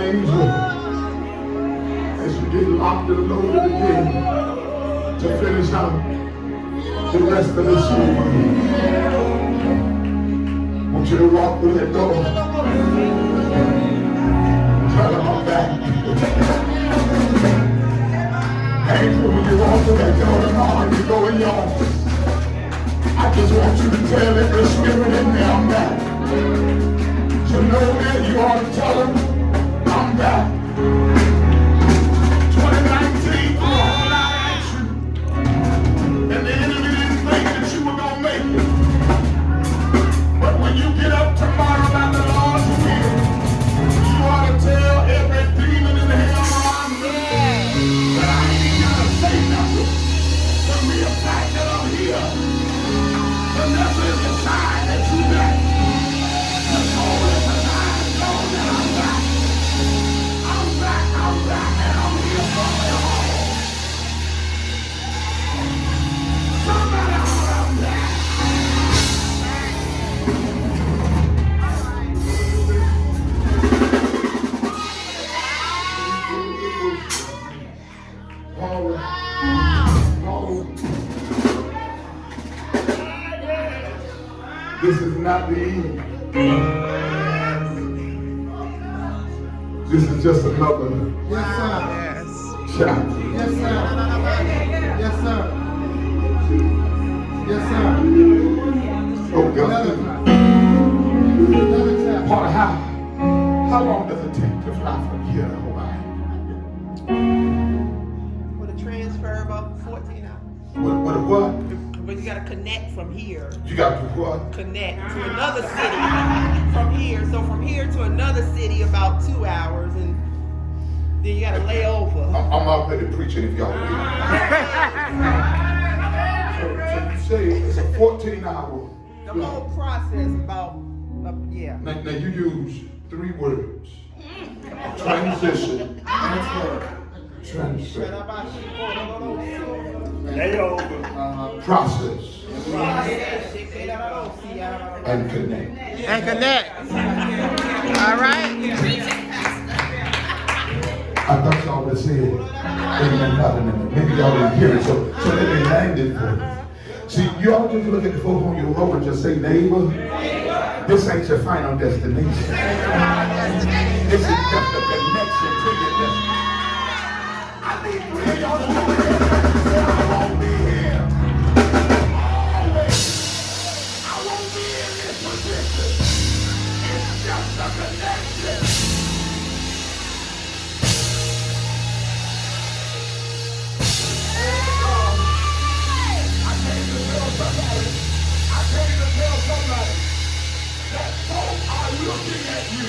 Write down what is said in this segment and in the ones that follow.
angel as you get locked and loaded again to finish out the rest of this year. I want you to walk through that door. Tell them I'm back. Angel, when you walk through that door tomorrow and you go in your office, I just want you to tell every spirit in there I'm back. So know that you ought to tell them I'm back. 2019 threw a whole lot at you. And the enemy didn't think that you were going to make it. But when you get up tomorrow by the Lord's will, you ought to tell every demon in hell around me that I ain't got to say nothing. Tell me the fact that I'm here. And that's a sign that you're back. That's all it's a sign. Know that I'm back. I'm back, and I'm here for it all. Somebody holler, I'm back. All right. This is not the end. This is just another chapter. Yes, sir. Yes, sir. Yes, sir. Oh, God. Paul, how long does it take to fly from here to Hawaii? With a transfer about 14 hours. What? But you gotta connect from here. You got to do what? Connect to another city from here. So from here to another city about 2 hours, and then you gotta lay over. I'm already preaching if y'all believe it. So you say it's a 14-hour. The whole process about, yeah. Now you use 3 words. Transition. Transfer. Process. And connect. All right. I thought y'all would say it. Maybe y'all didn't hear it, so let me land it for you. See, you ought to just look at the folk on your road and just say, neighbor, this ain't your final destination. This is just a connection to your destination. I need to hear y'all say, I won't be here. Always. I won't be in this position. It's just a connection. I came to tell somebody that folk are looking at you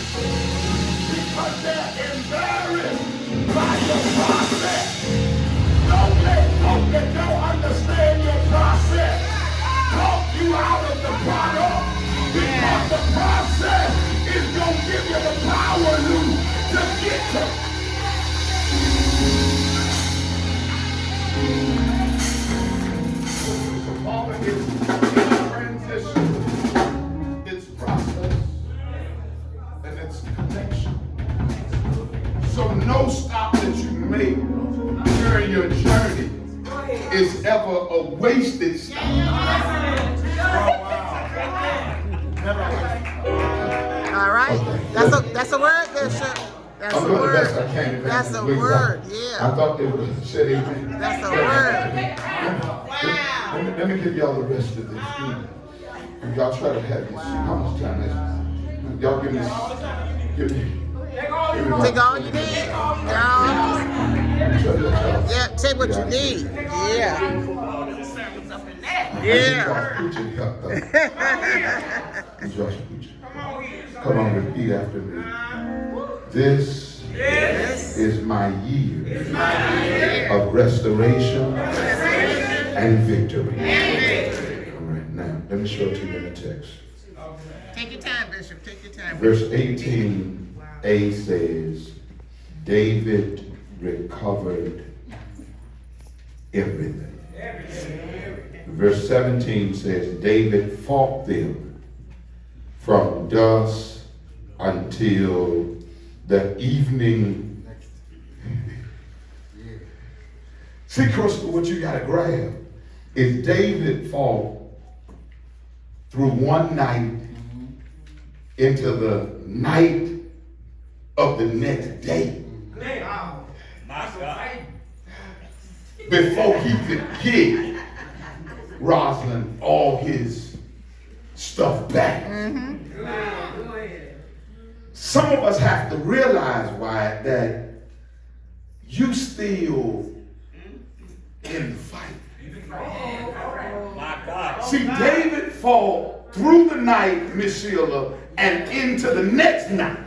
because they're embarrassed by your process. Don't let folk that don't understand your process talk you out of the product, because the process is going to give you the power to get to. All of this transition, its process, and its connection. So no stop that you make during your journey is ever a wasted stop. All right. That's a word, Bishop. That's a word. That's a word. Yeah. I thought they would have said amen. That's a word. Let me give y'all the rest of this. Y'all try to have this. How much time is it? Y'all give me. Take all you need. Yeah, take what you need. Yeah. Yeah. Come on, repeat after me. This is my year of restoration and victory. All right, now let me show it to you in the text. Take your time, Bishop. Take your time. Verse 18a says, David recovered everything. Verse 17 says, David fought them from dusk until the evening. See, Crystal, what you got to grab is David fought through one night into the night of the next day. Before he could get Rosalind all his stuff back. Some of us have to realize, Wyatt, that you still in the fight. See, David fought through the night, Miss Sheila, and into the next night.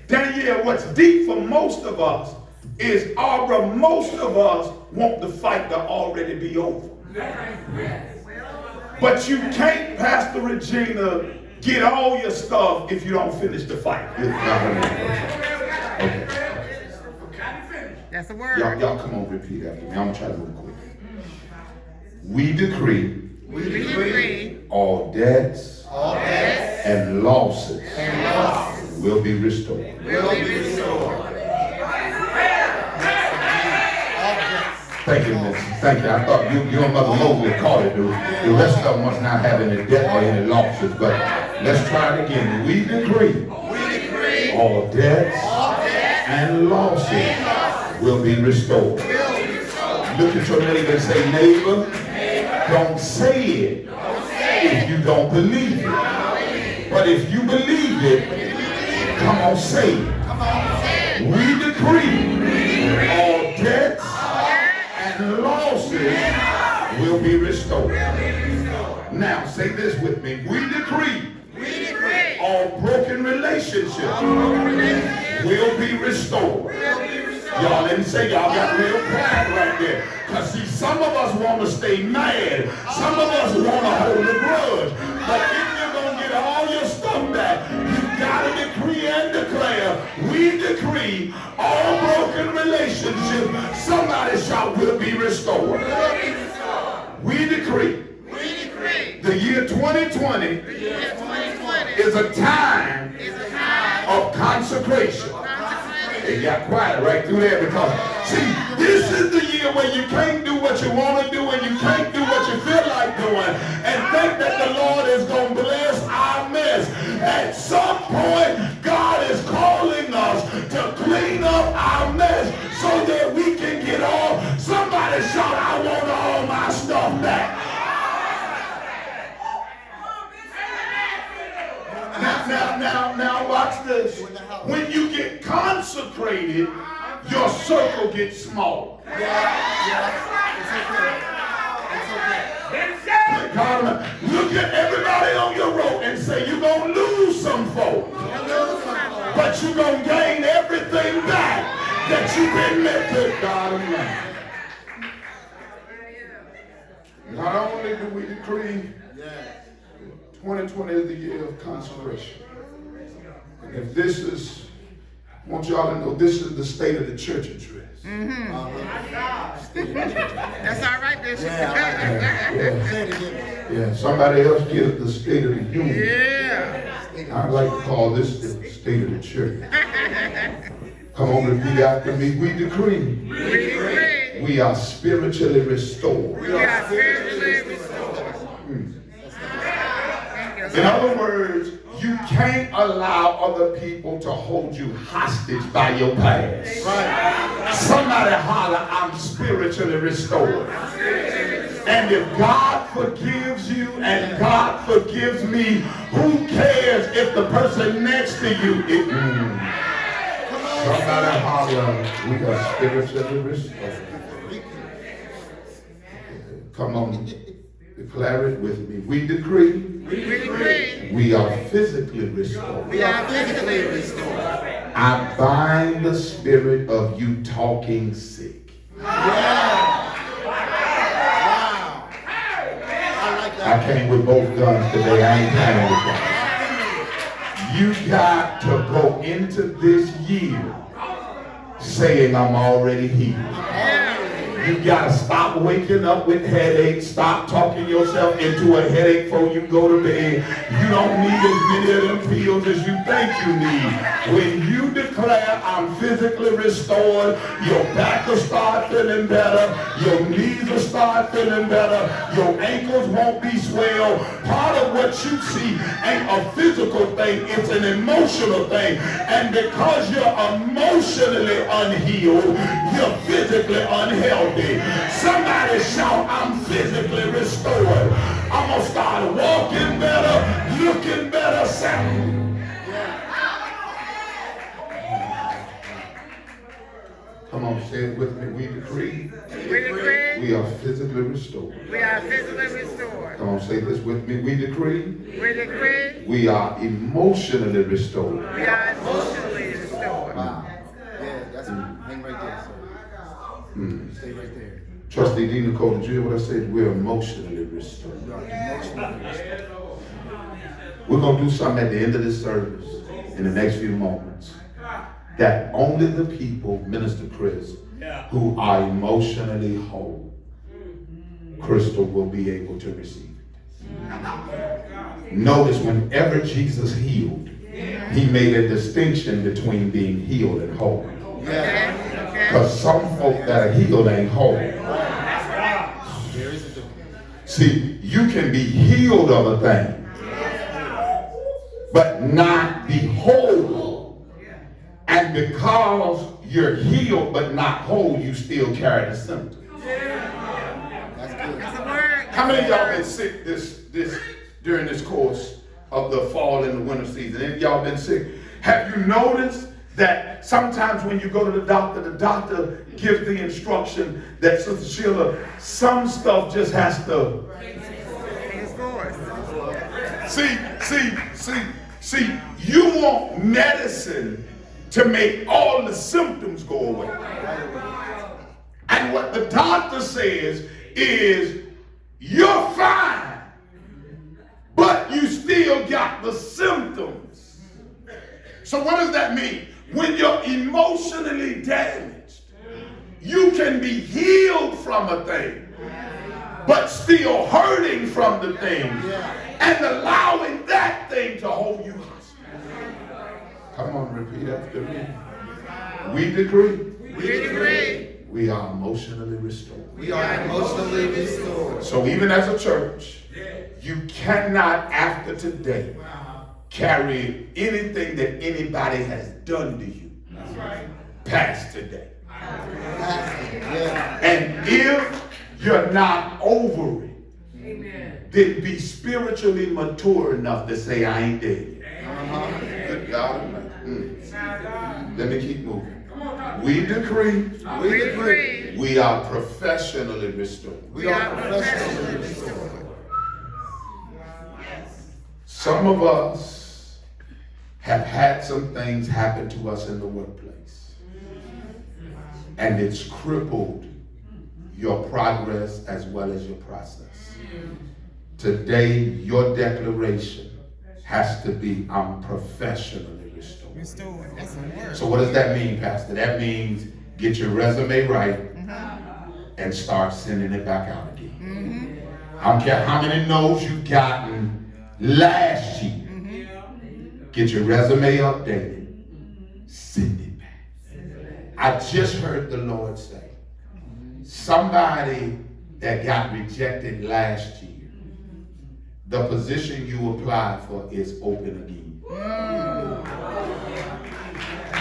Danielle, what's deep for most of us is most of us want the fight to already be over. But you can't, Pastor Regina, get all your stuff if you don't finish the fight. Okay. That's a word. Y'all come on, repeat after me. I'm going to try to do it quick. We decree all debts and losses will be restored. Thank you, Miss. Thank you. I thought you and Mother Mosley caught it. The rest of them must not have any debt or any losses. But let's try it again. We decree all debts and losses will be restored. Look at your neighbor and say, neighbor, don't say it if you don't believe it. But if you believe it, come on, say it. We decree all debts and losses will be restored. Now say this with me. We decree all broken relationships will be restored. Y'all didn't say y'all got real pride right there. Because see, some of us want to stay mad. Some of us want to hold a grudge. But if you're going to get all your stuff back, you got to decree and declare. We decree all broken relationships, somebody shout, will be restored. We decree the year 2020 is a time of consecration. It got quiet right through there because, see, this is the year where you can't do what you want to do and you can't do what you feel like doing and think that the Lord is going to bless our mess. At some point, God is calling us to clean up our mess so that we can get all. Somebody shout, I want all my stuff back. Now watch this. When you get consecrated, your circle gets small. Look at everybody on your road and say, you're going to lose some folks. But you're going to gain everything back that you've been meant to. God Almighty. Not only do we decree 2020 is the year of consecration. And if this is, I want y'all to know, this is the state of the church address. That's all right, Bishop. Yeah, somebody else gives the state of the union. Yeah. I like to call this the state of the church. Come on, repeat after me. We decree. We are spiritually restored. In other words, you can't allow other people to hold you hostage by your past. Right. Somebody holler, I'm spiritually restored. And if God forgives you and God forgives me, who cares if the person next to you is... Somebody holler, we are spiritually restored. Come on. Declare it with me. We decree. We are physically restored. I bind the spirit of you talking sick. I came with both guns today. I ain't playing with them. You got to go into this year saying I'm already healed. You gotta stop waking up with headaches. Stop talking yourself into a headache before you go to bed. You don't need as many of them pills as you think you need. When you declare, I'm physically restored, your back will start feeling better, your knees will start feeling better, your ankles won't be swelled. Part of what you see ain't a physical thing, it's an emotional thing. And because you're emotionally unhealed, you're physically unhealthy. Somebody shout, I'm physically restored. I'm going to start walking better, looking better, sounding. Come on, say it with me. We decree. We are physically restored. We are physically restored. Come on, say this with me. We decree. We decree. We are emotionally restored. We are emotionally restored. Wow. Yeah, that's hang right there, sir. Stay right there. Trustee D. Nicole, did you hear what I said? We're emotionally restored. You are emotionally restored. We're going to do something at the end of this service in the next few moments that only the people, Minister Chris, who are emotionally whole, Crystal, will be able to receive it. Notice whenever Jesus healed, he made a distinction between being healed and whole. Because some folk that are healed ain't whole. See, you can be healed of a thing, but not be whole. And because you're healed but not whole, you still carry the symptoms. That's good. How many of y'all been sick during this course of the fall and the winter season? Any of y'all been sick? Have you noticed that sometimes when you go to the doctor gives the instruction that, Sister Sheila, some stuff just has to. See, you want medicine to make all the symptoms go away. And what the doctor says is, you're fine, but you still got the symptoms. So what does that mean? When you're emotionally damaged, you can be healed from a thing, but still hurting from the thing and allowing that thing to hold you hostage. Come on, repeat after me. We decree. We decree. We are emotionally restored. We are emotionally restored. So even as a church, you cannot after today carry anything that anybody has done to you past today. And if you're not over it, then be spiritually mature enough to say, I ain't dead yet. Good God. Let me keep moving. We decree. We are professionally restored. We are professionally restored. Some of us have had some things happen to us in the workplace, and it's crippled your progress as well as your process. Today, your declaration has to be, I'm professionally restored. That's a word. So what does that mean, Pastor? That means get your resume right and start sending it back out again. I don't care how many no's you've gotten last year. Get your resume updated. Send it back. I just heard the Lord say, somebody that got rejected last year, the position you applied for is open again.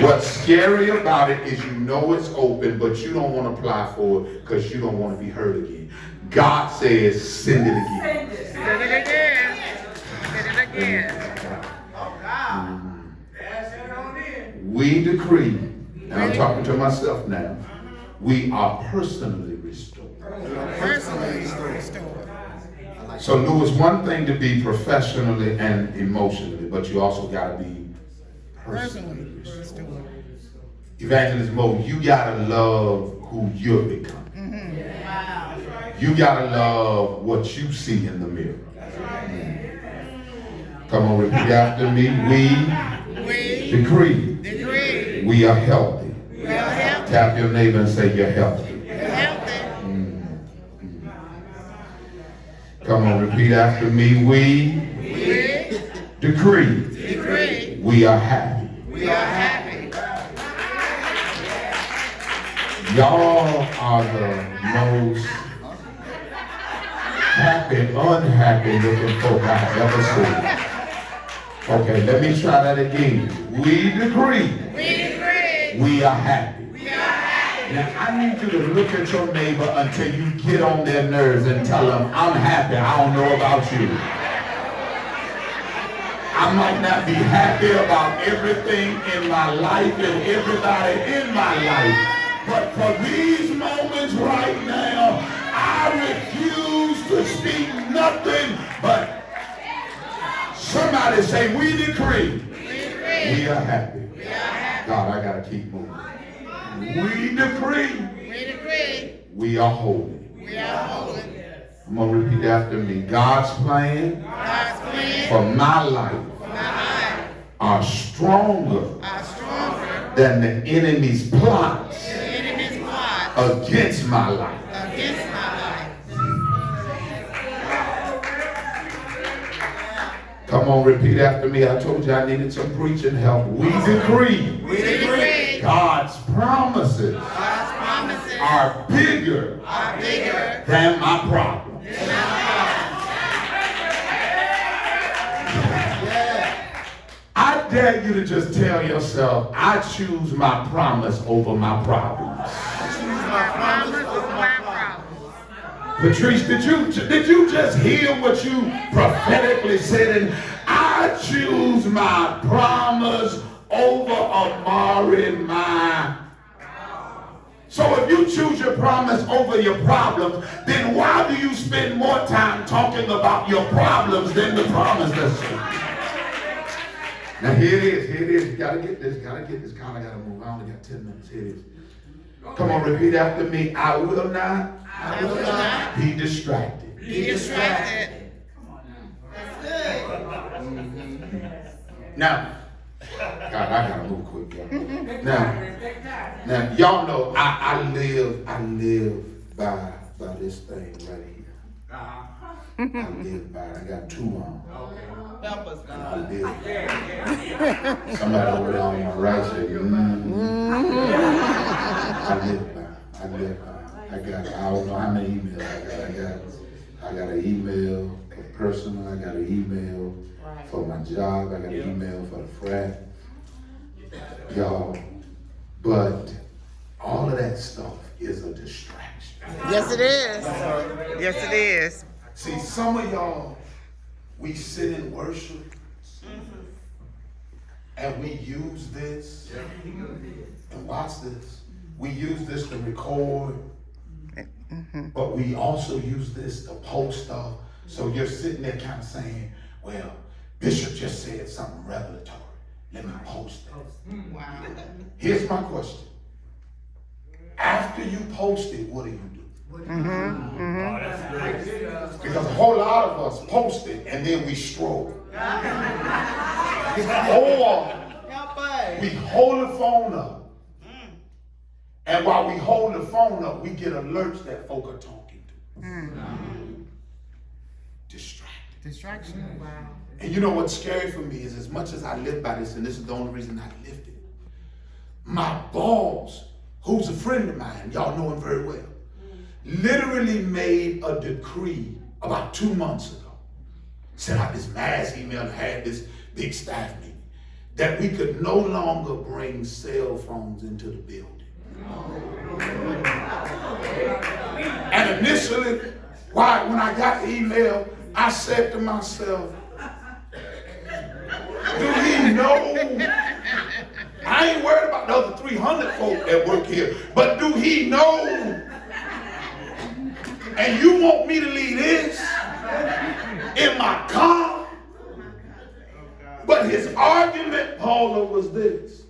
What's scary about it is you know it's open, but you don't want to apply for it because you don't want to be hurt again. God says, send it again. Send it again. Send it again. We decree, and I'm talking to myself now, we are personally restored. Personally restored. So Lou, it's one thing to be professionally and emotionally, but you also got to be personally restored. Evangelist Mo, you got to love who you're becoming. You got to love what you see in the mirror. Come on, repeat after me. We decree. We are healthy. Tap your neighbor and say, you're healthy. repeat after me. We decree. We are happy. Y'all are the most happy, unhappy looking folk I've ever seen. Okay, let me try that again. We decree. We are happy. Now, I need you to look at your neighbor until you get on their nerves and tell them, I'm happy, I don't know about you. I might not be happy about everything in my life and everybody in my life, but for these moments right now, I refuse to speak nothing but somebody say, we decree. We are happy. God, I gotta keep moving. We decree. We are holy. I'm going to repeat after me. God's plan for my life are stronger than the enemy's plots against my life. Come on, repeat after me. I told you I needed some preaching help. We decree. God's promises are bigger than my problems. I dare you to just tell yourself, I choose my promise over my problems. Patrice, did you just hear what you prophetically said? And I choose my promise over Amari, my. So if you choose your promise over your problems, then why do you spend more time talking about your problems than the promise that's true? Now here it is. You gotta get this. God, I gotta move. I only got 10 minutes. Here it is. Come on, repeat after me. I will not be distracted. Come on now. God, I gotta move quick, y'all. Now, y'all know I live by this thing right here. I live by it. I got 2 on. Help us, I God. live. Somebody over there on my right said, I live by. I don't know how many emails I got an email for personal. I got an email for my job. I got an email for the frat. Y'all, but all of that stuff is a distraction. Yes, it is. Yes, it is. See, some of y'all, we sit in worship and we use this, and watch this, we use this to record, but we also use this to post stuff. So you're sitting there kind of saying, well, Bishop just said something revelatory. Let me post it. Wow. Here's my question. After you post it, what do you do? Because a whole lot of us post it and then we stroll. Or we hold the phone up. And while we hold the phone up, we get alerts that folk are talking to. Distraction. Wow. And you know what's scary for me is as much as I live by this, and this is the only reason I lived it, my boss, who's a friend of mine, y'all know him very well, literally made a decree about 2 months ago, sent out this mass email and had this big staff meeting, that we could no longer bring cell phones into the building. And initially, when I got the email, I said to myself, do he know? I ain't worried about the other 300 folk that work here, but do he know? And you want me to leave this in my car? But his argument, Paula, was this.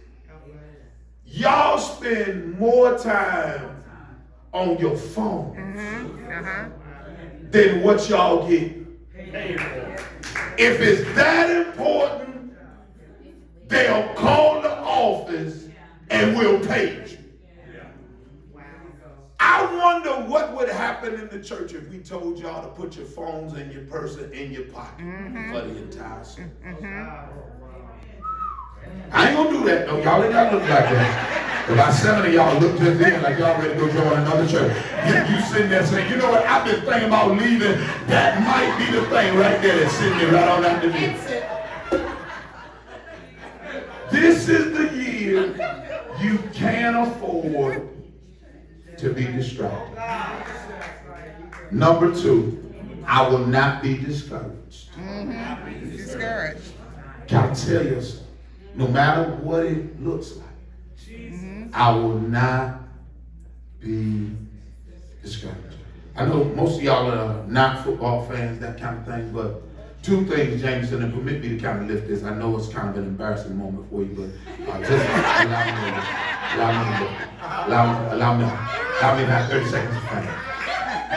Y'all spend more time on your phone than what y'all get. If it's that important, they'll call the office and we'll page you. I wonder what would happen in the church if we told y'all to put your phones and your purse in your pocket for the entire service? I ain't gonna do that though. Y'all ain't gotta look like that. About 7 of y'all look just then like y'all ready to go join another church. You sitting there saying, you know what, I've been thinking about leaving. That might be the thing right there that's sitting there right on that door. This is the year you can't afford to be distracted. Number 2, I will not be discouraged. Discouraged. Can I tell you something? No matter what it looks like, I will not be discouraged. I know most of y'all are not football fans, that kind of thing, but 2 things, Jameson, and permit me to kind of lift this. I know it's kind of an embarrassing moment for you, but just allow me to have 30 seconds of fame.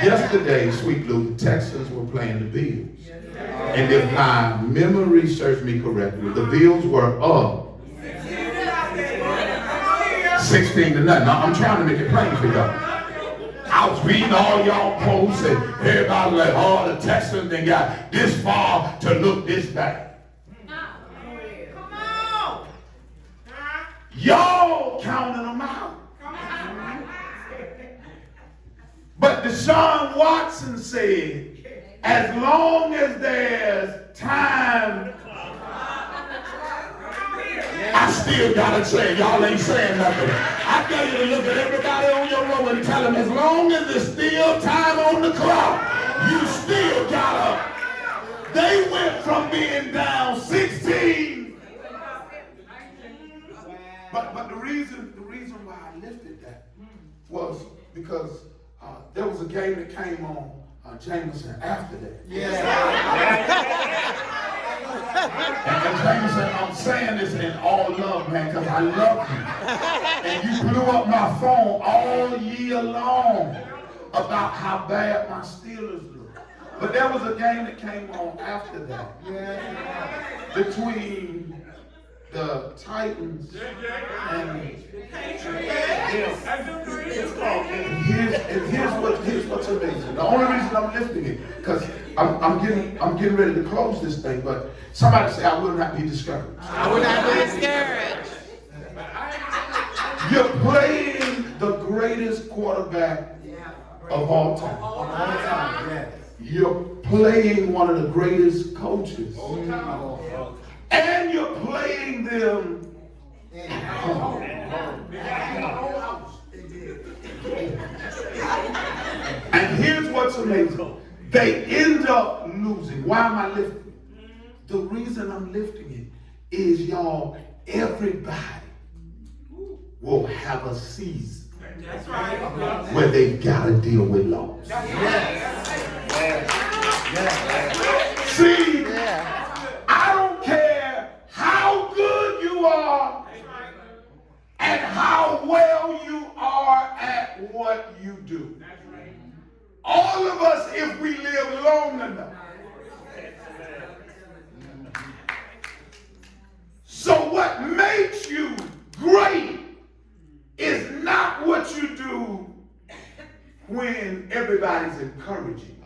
Yesterday, Sweet Lou, the Texans were playing the Bills. And if my memory serves me correctly, the Bills were up 16-0. Now, I'm trying to make it plain for y'all. I was reading all y'all posts and everybody like, oh, the Texans they got this far to look this bad. Come on. Y'all counting them out. But Deshaun Watson said, as long as there's time, I still gotta say, y'all ain't saying nothing. I tell you to look at everybody on your row and tell them, as long as there's still time on the clock, you still gotta. They went from being down 16. But the reason why I lifted that was because there was a game that came on Jameson after that. And Jameson, I'm saying this in all love, man, because I love you. And you blew up my phone all year long about how bad my Steelers look. But there was a game that came on after that between the Titans and here's what's amazing. The only reason I'm lifting it, because I'm getting ready to close this thing, but somebody say I will not be discouraged. I will not be discouraged. You're playing the greatest quarterback of all time. You're playing one of the greatest coaches. And you're playing them at home. And here's what's amazing. They end up losing. Why am I lifting? The reason I'm lifting it is, y'all, everybody will have a season where they've got to deal with loss. See, I don't care how good you are and how well you are at what you do. All of us, if we live long enough. So what makes you great is not what you do when everybody's encouraging.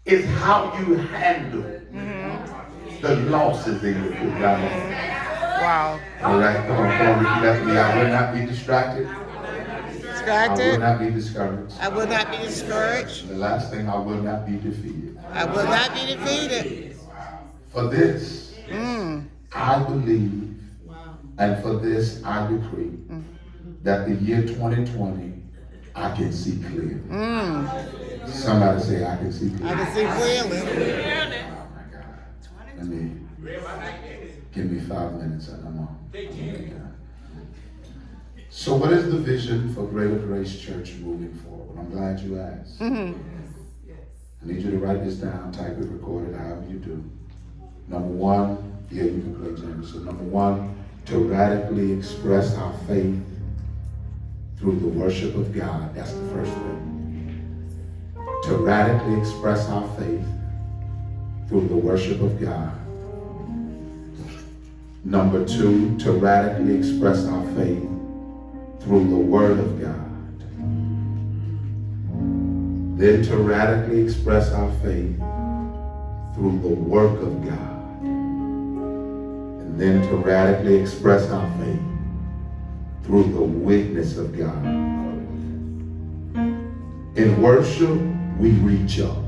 It's how you handle the losses in your life. Wow. All right, come on, repeat me. I will not be distracted. I will not be discouraged. I will not be discouraged. The last thing, I will not be defeated. I will not be defeated. For this, I believe, and for this, I decree that the year 2020, I can see clear. Somebody say, I can see clear. I can see clearly. Oh my God. Give me 5 minutes and I'm on. So what is the vision for Greater Grace Church moving forward? I'm glad you asked. I need you to write this down, type it, record it, however you do. Number 1, yeah, you can play James. So number 1, to radically express our faith through the worship of God. That's the first thing. To radically express our faith through the worship of God. Number 2, to radically express our faith through the Word of God. then to radically express our faith through the work of God, and then to radically express our faith through the witness of God. In worship, we reach up.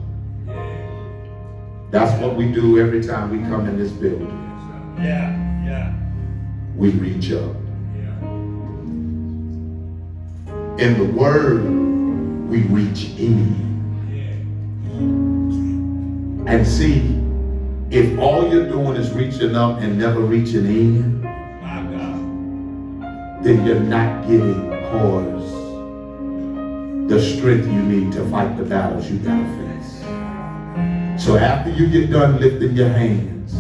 That's what we do every time we come in this building. We reach up. In the word, we reach in. And see, if all you're doing is reaching up and never reaching in, then you're not getting towards the strength you need to fight the battles you gotta face. So after you get done lifting your hands,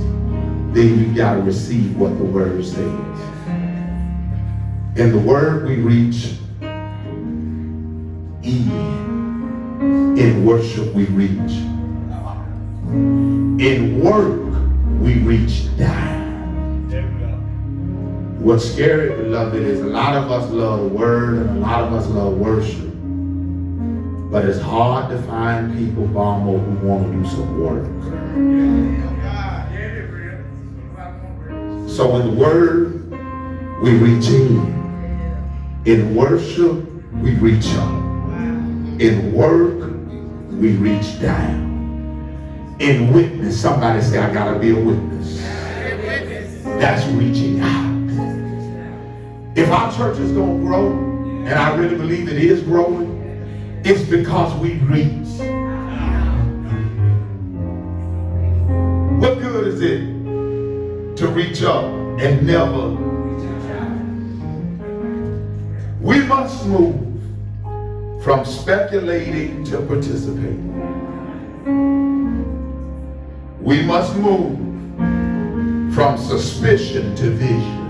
then you gotta receive what the word says. In the word, we reach in. In worship, we reach. In work, we reach down. What's scary, beloved, is a lot of us love the word and a lot of us love worship. But it's hard to find people, Balmo, who want to do some work. So in the word, we reach in. In worship, we reach up. In work, we reach down. In witness, somebody say, I gotta be a witness. That's reaching out. If our church is gonna grow, and I really believe it is growing, it's because we reach. What good is it to reach up and never? We must move from speculating to participating. We must move from suspicion to vision.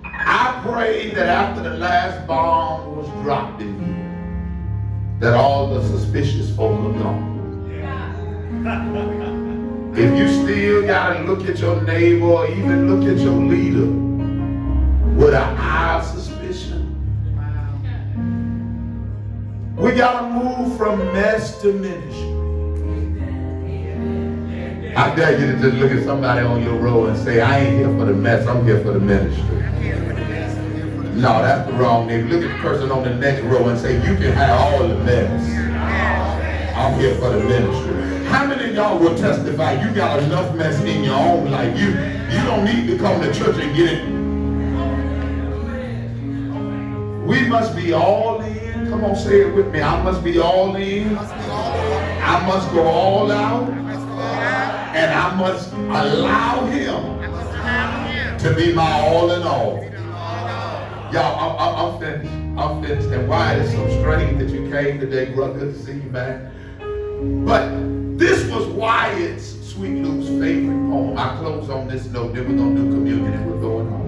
I pray that after the last bomb was dropped in here, that all the suspicious folk are gone. If you still gotta look at your neighbor or even look at your leader with an eye of suspicion, we gotta move from mess to ministry. I dare you to just look at somebody on your row and say, I ain't here for the mess, I'm here for the ministry. No, that's the wrong name. Look at the person on the next row and say, you can have all the mess. I'm here for the ministry. How many of y'all will testify you got enough mess in your own life? You don't need to come to church and get it. We must be all in. Come on, say it with me. I must be all in. I must go all out. And I must allow him to be my all in all. Y'all, I'm finished. I'm finished. And why it is so strange that you came today, brother. Good to see you, man. But this was Wyatt's Sweet Luke's favorite poem. I close on this note, then we're going to do communion and we're going home.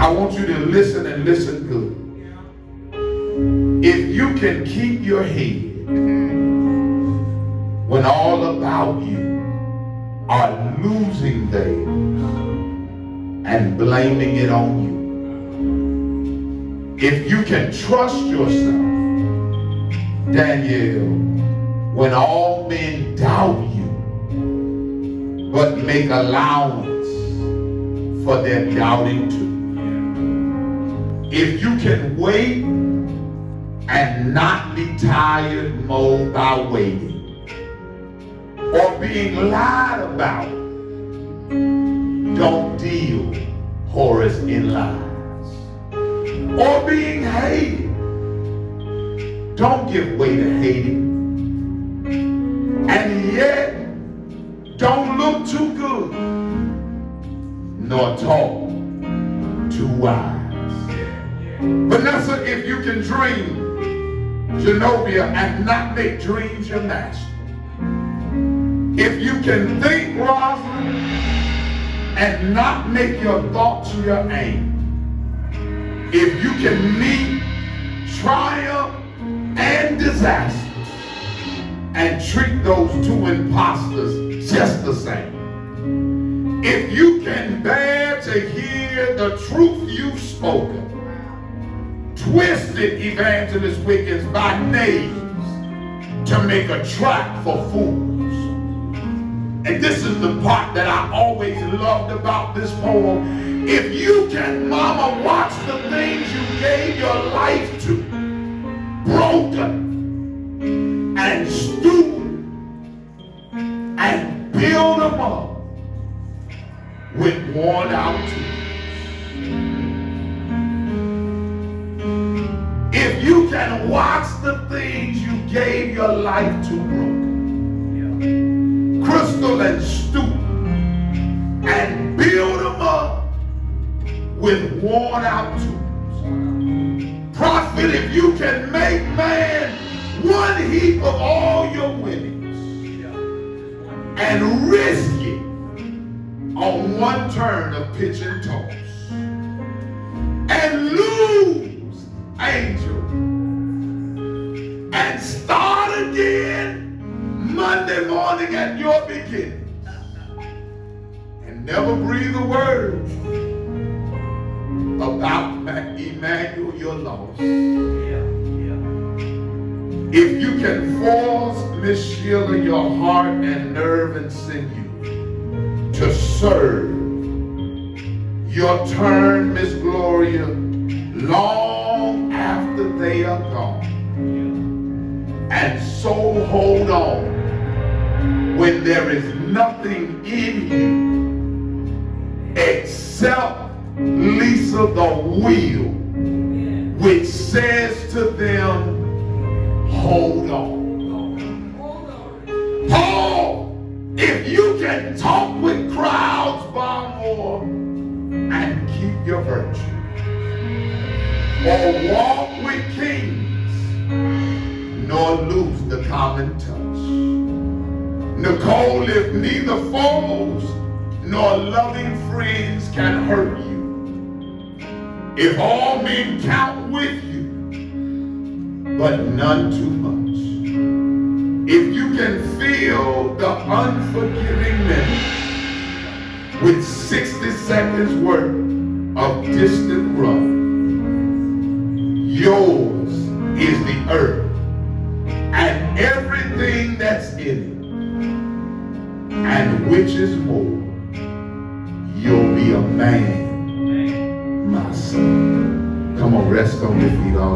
I want you to listen and listen good. If you can keep your head when all about you are losing theirs and blaming it on you. If you can trust yourself, Daniel, when all men doubt you, but make allowance for their doubting too. If you can wait and not be tired, Mo, by waiting, or being lied about, don't deal, Horace, in lies. Or being hated, don't give way to hating. And yet, don't look too good, nor talk too wise. Vanessa, if you can dream, Genovia, and not make dreams your master. If you can think, Rosalind, and not make your thoughts your aim. If you can meet triumph and disaster and treat those two imposters just the same. If you can bear to hear the truth you've spoken twisted, Evangelist Wiggins, by names to make a trap for fools. And this is the part that I always loved about this poem. If you can, mama, watch the things you gave your life to, broken and stupid, and build them up with worn out teeth. If you can watch the things you gave your life to, broken, crystal and stupid, and build them up with worn out tools. Prophet, if you can make man one heap of all your winnings and risk it on one turn of pitch and toss and lose, angel, and start again Monday morning at your beginnings and never breathe a word about Emmanuel, your loss. If you can force Miss Sheila your heart and nerve and sinew to serve your turn, Miss Gloria, long after they are gone, and so hold on when there is nothing in you except Lisa the wheel, which says to them, hold on. Paul, if you can talk with crowds, Balmore, and keep your virtue, or walk with kings, nor lose the common touch. Nicole, if neither foes nor loving friends can hurt you, if all men count with you, but none too much, if you can fill the unforgiving minute with 60 seconds worth of distant run, yours is the earth and everything that's in it, and which is more, you'll be a man, my son. Come on, rest on your feet all over.